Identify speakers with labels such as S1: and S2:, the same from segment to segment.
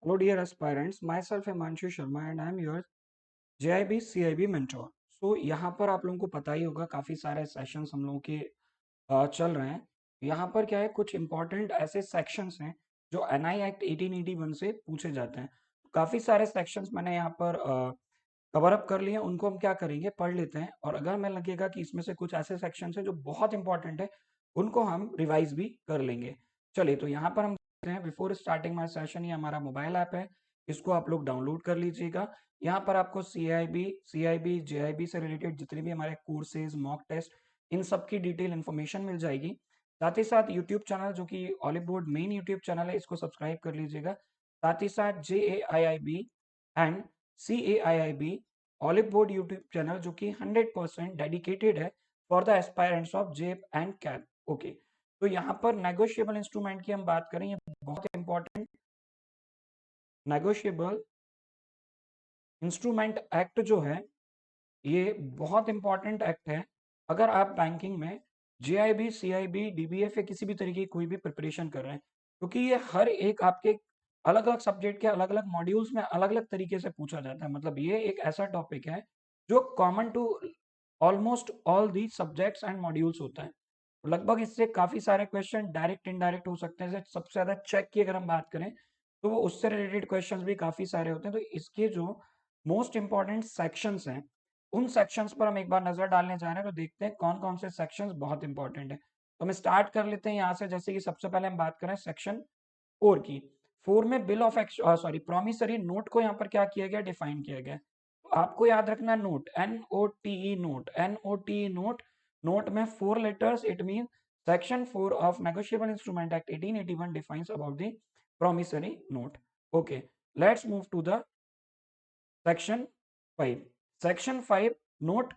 S1: Hello, dear aspirants. Myself Himanshu Sharma and I am your JIB CIB mentor. So यहाँ पर आप लोगों को पता ही होगा काफ़ी सारे सेशंस हम लोगों के चल रहे हैं। यहाँ पर क्या है, कुछ इंपॉर्टेंट ऐसे सेक्शंस हैं जो एनआई एक्ट 1881 से पूछे जाते हैं। काफ़ी सारे सेक्शंस मैंने यहाँ पर कवर अप कर लिए हैं, उनको हम क्या करेंगे, पढ़ लेते हैं। और अगर हमें लगेगा कि इसमें से कुछ ऐसे सेक्शंस हैं जो बहुत इंपॉर्टेंट है, उनको हम रिवाइज भी कर लेंगे। चलिए, तो यहाँ पर हम हैं बिफोर स्टार्टिंग माय सेशन, ये हमारा मोबाइल ऐप है, इसको आप लोग डाउनलोड कर लीजिएगा। यहाँ पर आपको सीआईबी जेआईबी से रिलेटेड जितने भी हमारे कोर्सेज, मॉक टेस्ट, इन सब की डिटेल इन्फॉर्मेशन मिल जाएगी। साथ ही साथ यूट्यूब चैनल, जो कि Oliveboard main YouTube channel है, इसको सब्सक्राइब कर लीजिएगा। साथ ही साथ JAIIB and CAIIB Oliveboard YouTube channel, जो कि 100% डेडिकेटेड है for the aspirants of JAIIB and CAIIB. Okay, तो यहाँ पर नेगोशिएबल इंस्ट्रूमेंट की हम बात करें, ये बहुत इंपॉर्टेंट नेगोशिएबल इंस्ट्रूमेंट एक्ट जो है, ये बहुत इंपॉर्टेंट एक्ट है। अगर आप बैंकिंग में JIB CIB DBF या किसी भी तरीके की कोई भी प्रिपरेशन कर रहे हैं, क्योंकि ये हर एक आपके अलग अलग सब्जेक्ट के अलग अलग मॉड्यूल्स में अलग अलग तरीके से पूछा जाता है। मतलब ये एक ऐसा टॉपिक है जो common to almost all the subjects and modules होता है। लगभग इससे काफी सारे क्वेश्चन डायरेक्ट इनडायरेक्ट हो सकते हैं। जैसे सबसे ज्यादा चेक की अगर हम बात करें, तो वो उससे रिलेटेड क्वेश्चंस भी काफी सारे होते हैं। तो इसके जो मोस्ट इंपॉर्टेंट सेक्शंस हैं, उन सेक्शंस पर हम एक बार नजर डालने जा रहे हैं। तो देखते हैं कौन कौन से सेक्शंस बहुत इंपॉर्टेंट है। तो हम स्टार्ट कर लेते हैं यहाँ से। जैसे कि सबसे पहले हम बात करें सेक्शन 4 की। 4 में बिल ऑफ प्रॉमिसरी नोट को यहाँ पर क्या किया गया, डिफाइन किया गया। तो आपको याद रखना note, NOTE note, NOTE note. Note में 4 letters, it mean section 4 of negotiable instrument act 1881 defines about the promissory note. Okay, let's move to the section 5। Section 5 note,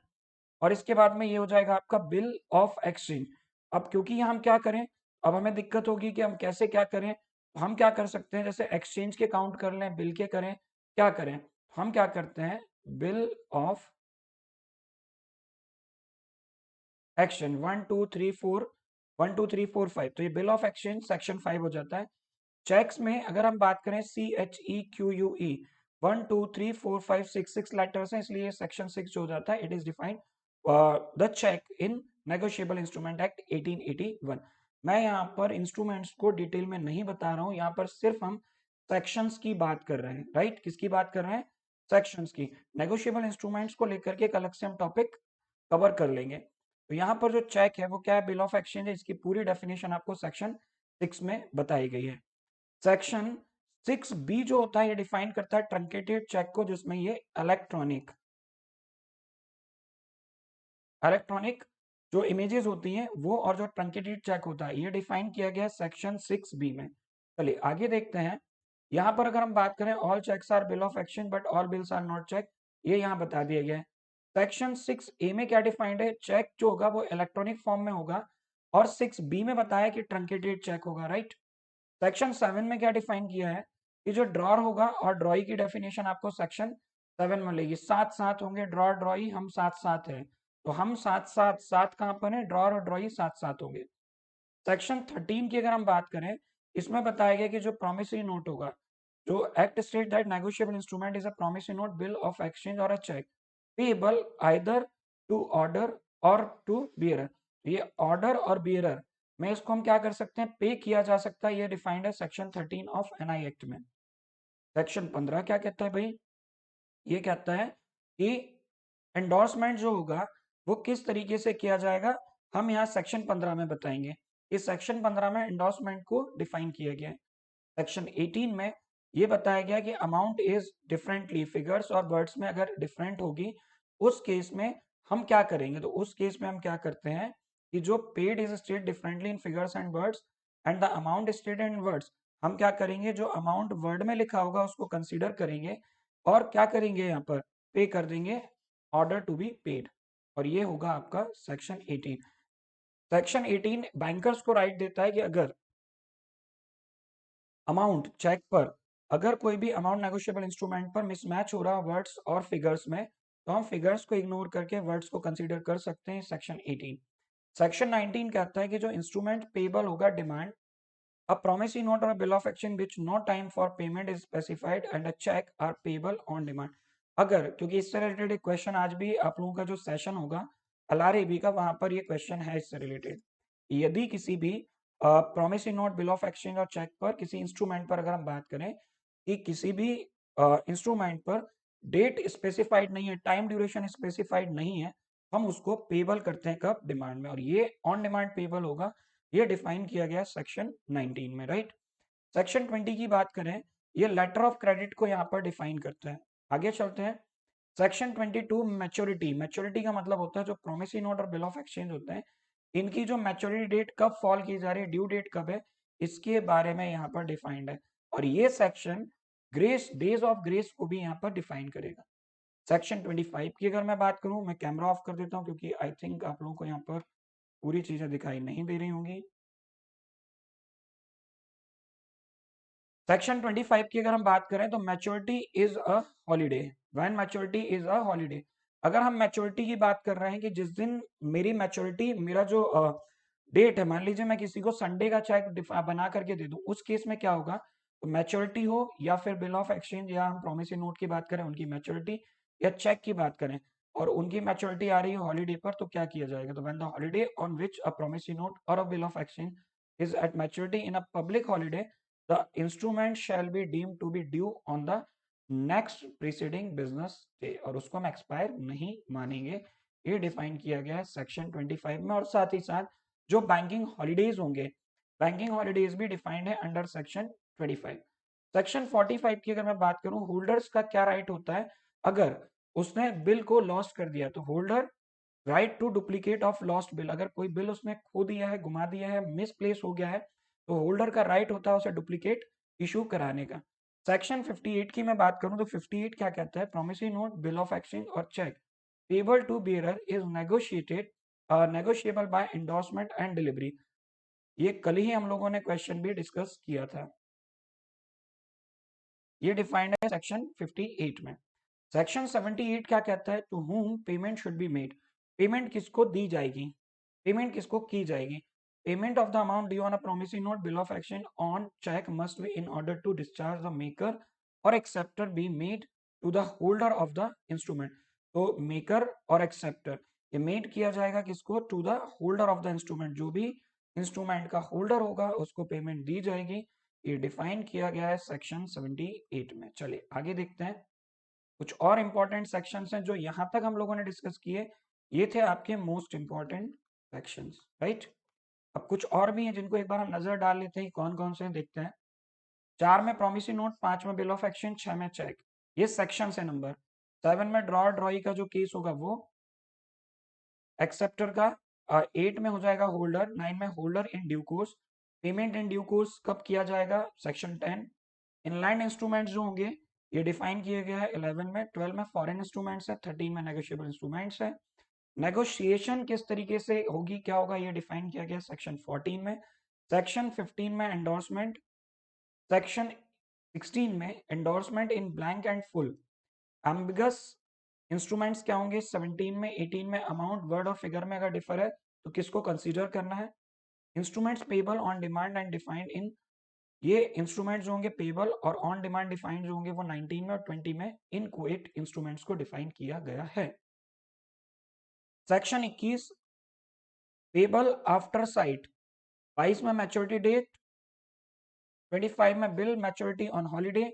S1: और इसके बाद में ये हो जाएगा आपका बिल ऑफ एक्सचेंज। अब क्योंकि यहाँ हम क्या करें, अब हमें दिक्कत होगी कि हम कैसे क्या करें। तो हम क्या कर सकते हैं, जैसे एक्सचेंज के काउंट कर लें, बिल के करें, क्या करें। हम क्या करते हैं, बिल ऑफ एक्सचेंज 1 2 3 4 तो ये बिल ऑफ एक्सचेंज सेक्शन 5 हो जाता है। चेक्स में अगर हम बात करें, CHEQUE 1 2 3 4 5 6 लेटर्स हैं, इसलिए सेक्शन 6 हो जाता है। It is defined the cheque in negotiable instrument act 1881। मैं यहाँ पर इंस्ट्रूमेंट्स को डिटेल में नहीं बता रहा हूँ, यहाँ पर सिर्फ हम सेक्शंस की बात कर रहे हैं। राइट, किसकी बात कर रहे हैं, सेक्शंस की। नेगोशिएबल इंस्ट्रूमेंट्स को लेकर के एक अलग से हम टॉपिक कवर कर लेंगे। तो यहाँ पर जो चेक है वो क्या है, बिल ऑफ एक्सचेंज है। इसकी पूरी डेफिनेशन आपको सेक्शन 6 में बताई गई है। सेक्शन 6B जो होता है, ये डिफाइन करता है ट्रंकेटेड चेक को, जिसमें ये इलेक्ट्रॉनिक जो इमेजेस होती हैं वो, और जो ट्रंकेटेड चेक होता है, ये डिफाइन किया गया है सेक्शन 6B में। चलिए आगे देखते हैं। यहाँ पर अगर हम बात करें, all cheques are bill of exchange but all bills are not cheque, ये यहाँ बता दिया गया है। सेक्शन 6A में क्या डिफाइंड है, चेक जो होगा वो इलेक्ट्रॉनिक फॉर्म में होगा, और 6B में बताया कि ट्रंकेटेड चेक होगा। राइट, सेक्शन 7 में क्या डिफाइन किया है कि जो ड्रॉर होगा, और ड्रॉई की डेफिनेशन आपको सेक्शन 7 में मिलेगी। साथ साथ होंगे ड्रॉर ड्रॉई, हम साथ साथ हैं, तो हम साथ साथ, साथ कहाँ पर है, ड्रॉर और ड्रॉई साथ साथ होंगे। सेक्शन 13 की अगर हम बात करें, इसमें बताया गया कि जो प्रोमिसरी नोट होगा, जो act state that negotiable instrument is a promissory note, bill of exchange और a cheque payable either to order और टू बियरर। ये ऑर्डर और बियरर में इसको हम क्या कर सकते हैं, पे किया जा सकता है। ये डिफाइंड है सेक्शन 13 ऑफ एनआई एक्ट में। सेक्शन 15 क्या कहता है भाई, ये कहता है कि एंडोर्समेंट जो होगा वो किस तरीके से किया जाएगा, हम यहाँ सेक्शन 15 में बताएंगे। इस सेक्शन 15 में एंडोर्समेंट को डिफाइन किया गया है। सेक्शन 18 में ये बताया गया कि अमाउंट इज डिफरेंटली, फिगर्स और वर्ड्स में अगर डिफरेंट होगी, उस केस में हम क्या करेंगे। तो उस केस में हम क्या करते हैं कि जो paid is state differently in figures and words and the amount stated in words, हम क्या करेंगे, जो अमाउंट वर्ड में लिखा होगा उसको कंसीडर करेंगे, और क्या करेंगे, यहाँ पर पे कर देंगे, ऑर्डर टू बी पेड। और ये होगा आपका सेक्शन 18। सेक्शन 18 बैंकर्स को राइट देता है कि अगर अमाउंट चेक पर, अगर कोई भी अमाउंट नेगोशिएबल इंस्ट्रूमेंट पर मिसमैच हो रहा वर्ड्स और फिगर्स में, तो हम फिगर्स को इग्नोर करके वर्ड्स को कंसीडर कर सकते हैं। सेक्शन 18। सेक्शन 19 कहता है कि जो इंस्ट्रूमेंट पेबल होगा demand A promissory note or a bill of exchange which no time for payment is specified and a check are payable on demand. अगर, क्योंकि इससे रिलेटेड एक क्वेश्चन आज भी आप लोगों का जो सेशन होगा LRAB का, वहां पर ये क्वेश्चन है इससे रिलेटेड। यदि किसी भी promissory note, bill of exchange और चेक पर, किसी इंस्ट्रूमेंट पर अगर हम बात करें कि किसी भी इंस्ट्रूमेंट पर डेट स्पेसिफाइड नहीं है, टाइम ड्यूरेशन स्पेसिफाइड नहीं है, हम उसको पेबल करते हैं कब? डिमांड में। और ये ऑन डिमांड पेबल होगा, ये डिफाइन किया गया सेक्शन 19 में, राइट। सेक्शन 20 की बात करें, ये लेटर ऑफ क्रेडिट को यहाँ पर डिफाइन करता है। आगे चलते हैं। Section 22 maturity. मैच्योरिटी का मतलब होता है जो प्रोमिसरी नोट और बिल ऑफ एक्सचेंज होते हैं, इनकी जो मैच्योरिटी डेट कब फॉल की जा रही है, ड्यू डेट कब है, इसके बारे में यहाँ पर डिफाइंड है। और ये section grace, days of grace को भी यहाँ पर डिफाइन करेगा। सेक्शन 25 की अगर मैं बात करूं, मैं कैमरा ऑफ कर देता हूं क्योंकि आई थिंक आप लोगों को यहाँ पर पूरी चीजें दिखाई नहीं दे रही होंगी। सेक्शन 25 की अगर हम बात करें तो maturity is a holiday. When maturity is a holiday, अगर हम मैच्योरिटी की बात कर रहे हैं कि जिस दिन मेरी मैच्योरिटी, मेरा जो डेट है, मान लीजिए मैं किसी को संडे का चेक बना करके दे दूं, उस केस में क्या होगा? तो मैच्योरिटी हो या फिर बिल ऑफ एक्सचेंज या हम प्रोमिसरी नोट की बात करें उनकी मैच्योरिटी, या चेक की बात करें और उनकी मैच्योरिटी आ रही है हॉलीडे पर, तो क्या किया जाएगा? तो when the holiday on which a promissory note और a bill of exchange is at maturity in a public holiday, the instrument shall be deemed to be due on the next preceding business day, और उसको हम expire नहीं मानेंगे। ये define किया गया है सेक्शन 25 में। और साथ ही साथ जो बैंकिंग हॉलीडेज होंगे, बैंकिंग हॉलीडेज भी डिफाइंड है अंडर सेक्शन 25। सेक्शन 45 की अगर मैं बात करूं, होल्डर्स का क्या राइट होता है? अगर उसने बिल को लॉस्ट कर दिया तो holder right to duplicate of lost bill, अगर कोई बिल उसने खो दिया है, घुमा दिया है, मिसप्लेस हो गया है, तो होल्डर का राइट होता है उसे डुप्लीकेट इशू कराने का। सेक्शन 58 की मैं बात करूं तो 58 क्या कहता है? Promissory note, bill of exchange और cheque payable to bearer is negotiated, negotiable by endorsement and delivery. ये कल ही हम लोगों ने क्वेश्चन भी डिस्कस किया था। ये डिफाइंड है सेक्शन 58 में। सेक्शन 78 क्या कहता है? To whom payment should be made. Payment किसको दी जाएगी, पेमेंट किसको की जाएगी? Payment of the amount due on a promissory note, bill of exchange on cheque must be in order to discharge the maker और acceptor be made to the holder of the instrument. तो maker और acceptor, ये made किया जाएगा किसको? To the holder of the instrument. जो भी instrument का होल्डर होगा उसको पेमेंट दी जाएगी। ये डिफाइन किया गया है सेक्शन 78 में। चलिए आगे देखते हैं। कुछ और इंपॉर्टेंट सेक्शंस हैं जो यहां तक हम लोगों ने डिस्कस किए, ये थे आपके मोस्ट इंपॉर्टेंट सेक्शंस, राइट। अब कुछ और भी हैं जिनको एक बार हम नजर डाल लेते हैं, कौन कौन से देखते हैं। 4 में प्रोमिसरी नोट, 5 में बिल ऑफ एक्सचेंज, 6 में चेक, ये सेक्शन है नंबर। 7 में ड्रॉ ड्रॉई का जो केस होगा वो एक्सेप्टर का। 8 में हो जाएगा होल्डर। 9 में holder in due course. Payment in due course कब किया जाएगा? सेक्शन 10। इनलाइन इंस्ट्रूमेंट्स जो होंगे ये डिफाइन किए गए हैं 11 में। 12 में फॉरेन इंस्ट्रूमेंट्स है। 13 में नेगोशिएबल इंस्ट्रूमेंट्स है। नेगोशिएशन किस तरीके से होगी, क्या होगा, ये डिफाइन किया गया सेक्शन 14 में। सेक्शन 15 में एंडोर्समेंट। सेक्शन 16 में endorsement in blank and full. Ambiguous instruments क्या होंगे 17 में। 18 में अमाउंट, वर्ड और फिगर में अगर डिफर है तो किसको कंसीडर करना है? Instruments payable on demand and defined in, ये इंस्ट्रूमेंट जो होंगे पेबल और ऑन डिमांड डिफाइंड जो होंगे वो 19 में और 20 में इन क्वेट इंस्ट्रूमेंट्स को डिफाइन किया गया है। Section 21 payable after site. 22 में मैच्योरिटी डेट। 25 में बिल मैच्योरिटी ऑन हॉलीडे।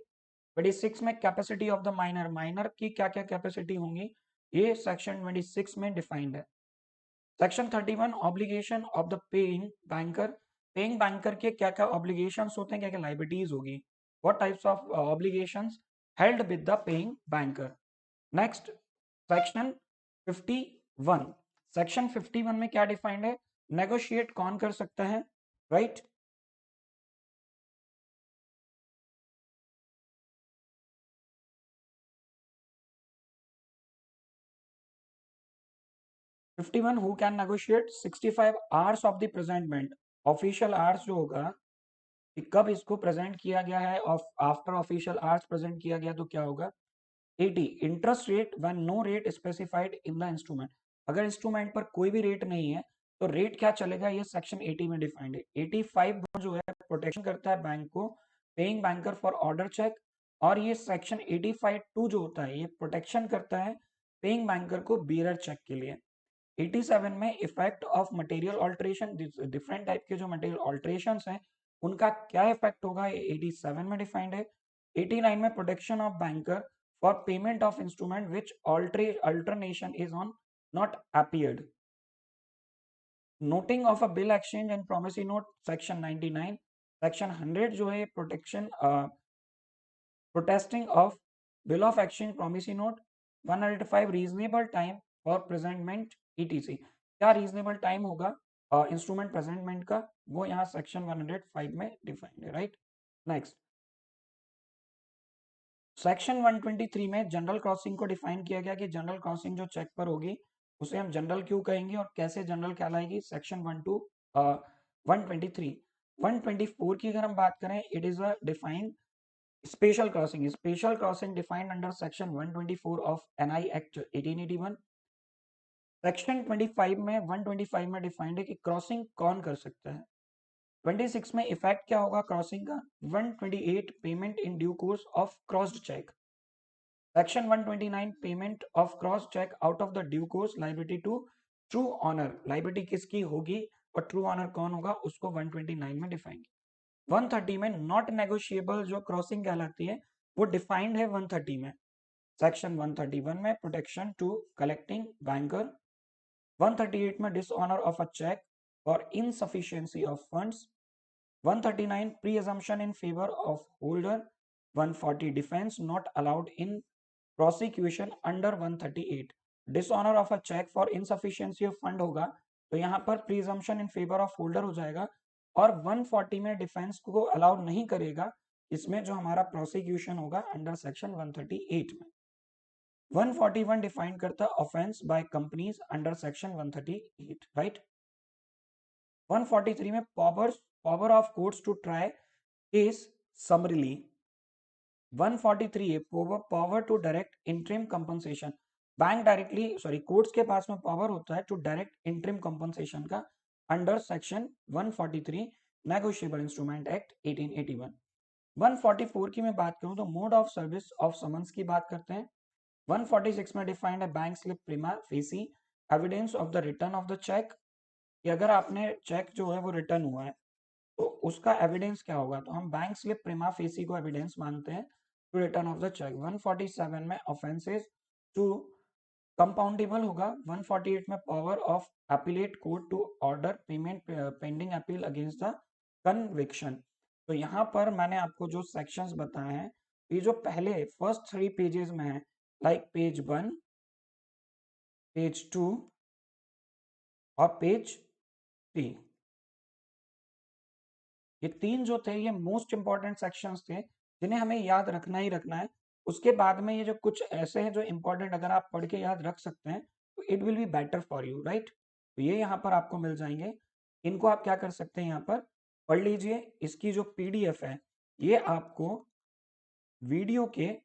S1: 26 में capacity of the minor, minor की क्या क्या कैपेसिटी होंगी ये सेक्शन 26 में डिफाइंड है। Section 31 obligation of the paying banker. Paying banker के क्या क्या ऑब्लिगेशंस होते हैं, क्या क्या लाइबिलिटीज होगी, what types of obligations held with the paying banker. Next section 51। Section 51 में क्या डिफाइंड है? नेगोशिएट कौन कर सकता है, right right? 51 who can negotiate. 65 hours of the presentment. Official hours जो होगा कि कब इसको प्रेजेंट किया गया है, आफ्टर ऑफिशियल आवर्स प्रेजेंट किया गया तो क्या होगा? 80 interest rate when no rate specified in the instrument. अगर इंस्ट्रूमेंट पर कोई भी रेट नहीं है तो रेट क्या चलेगा, ये सेक्शन 80 में डिफाइंड है। 85 जो है प्रोटेक्शन करता है बैंक को paying banker for order cheque, और ये सेक्शन 85(2) जो होता है ये प्रोटेक्शन करता है पेइंग बैंकर को बियरर चेक के लिए। 87 में effect of material alteration, different type के जो मटेरियल ऑल्ट्रेशन हैं उनका क्या इफेक्ट होगा, ये 87 में डिफाइंड है। 89 में protection of banker for payment of instrument which alternation is on not appeared. Noting of a bill exchange and promissory note section 99। Section 100 जो है protection protesting of bill of exchange promissory note. 105 reasonable time for presentment etc, क्या reasonable time होगा instrument presentment का, वो यहाँ section 105 में defined है, right. Next section 123 में जनरल क्रॉसिंग को डिफाइन किया गया कि जनरल क्रॉसिंग जो चेक पर होगी उसे हम जनरल क्यों कहेंगे और कैसे जनरल कहलाएगी। सेक्शन 123 124 की अगर हम बात करें, it is a define special crossing. Special crossing defined under section 124 of NI act 1881। Section 25 में 125 में डिफाइंड है कि क्रॉसिंग कौन कर सकता है। 26 में इफेक्ट क्या होगा क्रॉसिंग का। 128 payment in due course of crossed cheque. Section 129 payment of cross cheque out of the due course liability to true honour, liability किसकी होगी और ट्रू ऑनर कौन होगा उसको 129 में डिफाइन। 130 में नॉट नेगोशिएबल जो क्रॉसिंग कहलाती है वो डिफाइंड है 130 में। सेक्शन 131 में प्रोटेक्शन टू कलेक्टिंग बैंकर। 138 में डिसऑनर ऑफ अ चेक और insufficiency of funds. 139 pre assumption in favor of holder। 140 defense not allowed in prosecution under 138। Dishonour of a cheque for insufficiency of fund होगा तो यहाँ पर pre assumption in favour of holder हो जाएगा, और 140 में defence को अलाउ नहीं करेगा इसमें जो हमारा प्रोसिक्यूशन होगा अंडर सेक्शन 138 में। 141 डिफाइन करता offence by companies under section 138, right. 143 में power of courts to try case summarily. 143 है power to direct interim compensation, bank directly courts के पास में पावर होता है टू डायरेक्ट इंटरिम कंपनसेशन का under section 143 negotiable instrument act 1881। 144 की मैं बात करूं तो mode of service of summons की बात करते हैं। 146 में डिफाइंड है bank slip prima facie evidence of the return of the cheque, कि अगर आपने चेक जो है वो रिटर्न हुआ है तो उसका एविडेंस क्या होगा, तो हम बैंक स्लिप प्रिमा फेसी को एविडेंस मानते हैं to return of the cheque. 147 में ऑफेंसेस टू कंपाउंडेबल होगा। 148 में power of appellate court to order payment pending appeal against the conviction. तो यहाँ पर मैंने आपको जो सेक्शंस बताए हैं ये जो पहले फर्स्ट 3 पेजेस में है, लाइक पेज 1, पेज 2 और पेज 3, ये 3 जो थे ये मोस्ट इंपॉर्टेंट सेक्शंस थे जिन्हें हमें याद रखना ही रखना है। उसके बाद में ये जो कुछ ऐसे हैं जो इंपॉर्टेंट अगर आप पढ़ के याद रख सकते हैं तो it will be better for you, right. तो ये यहाँ पर आपको मिल जाएंगे, इनको आप क्या कर सकते हैं यहाँ पर पढ़ लीजिए। इसकी जो पीडीएफ है ये आपको वीडियो के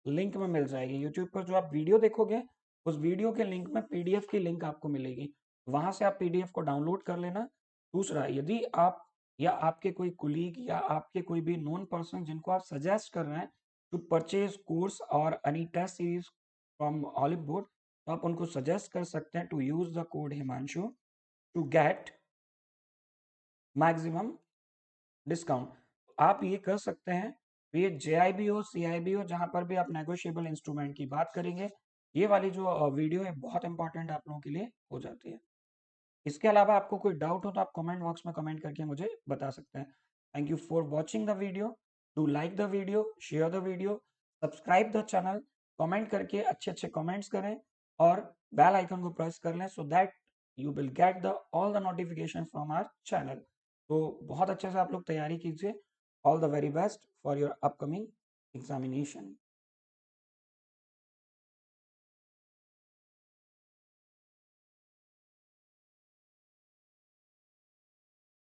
S1: लिंक में मिल जाएगी। यूट्यूब पर जो आप वीडियो देखोगे उस वीडियो के लिंक में पीडीएफ की लिंक आपको मिलेगी, वहां से आप पीडीएफ को डाउनलोड कर लेना। दूसरा, यदि आप या आपके कोई कुलीग या आपके कोई भी नोन पर्सन जिनको आप सजेस्ट कर रहे हैं टू परचेज कोर्स और any test series from Olive Board, तो आप उनको सजेस्ट कर सकते हैं to use the code Himanshu to get maximum discount. आप ये कर सकते हैं, तो ये JIB हो CIB हो जहां पर भी आप नेगोशिएबल इंस्ट्रूमेंट की बात करेंगे, ये वाली जो वीडियो है बहुत इंपॉर्टेंट आप लोगों के लिए हो जाती है। इसके अलावा आपको कोई डाउट हो तो आप कमेंट बॉक्स में कमेंट करके मुझे बता सकते हैं। Thank you for watching the video, do like the video, share the video, subscribe the channel, comment करके अच्छे अच्छे कमेंट्स करें और बेल आइकन को प्रेस कर लें so that you will get the all the notification from our channel. तो बहुत अच्छे से आप लोग तैयारी कीजिए। All the very best for your upcoming examination.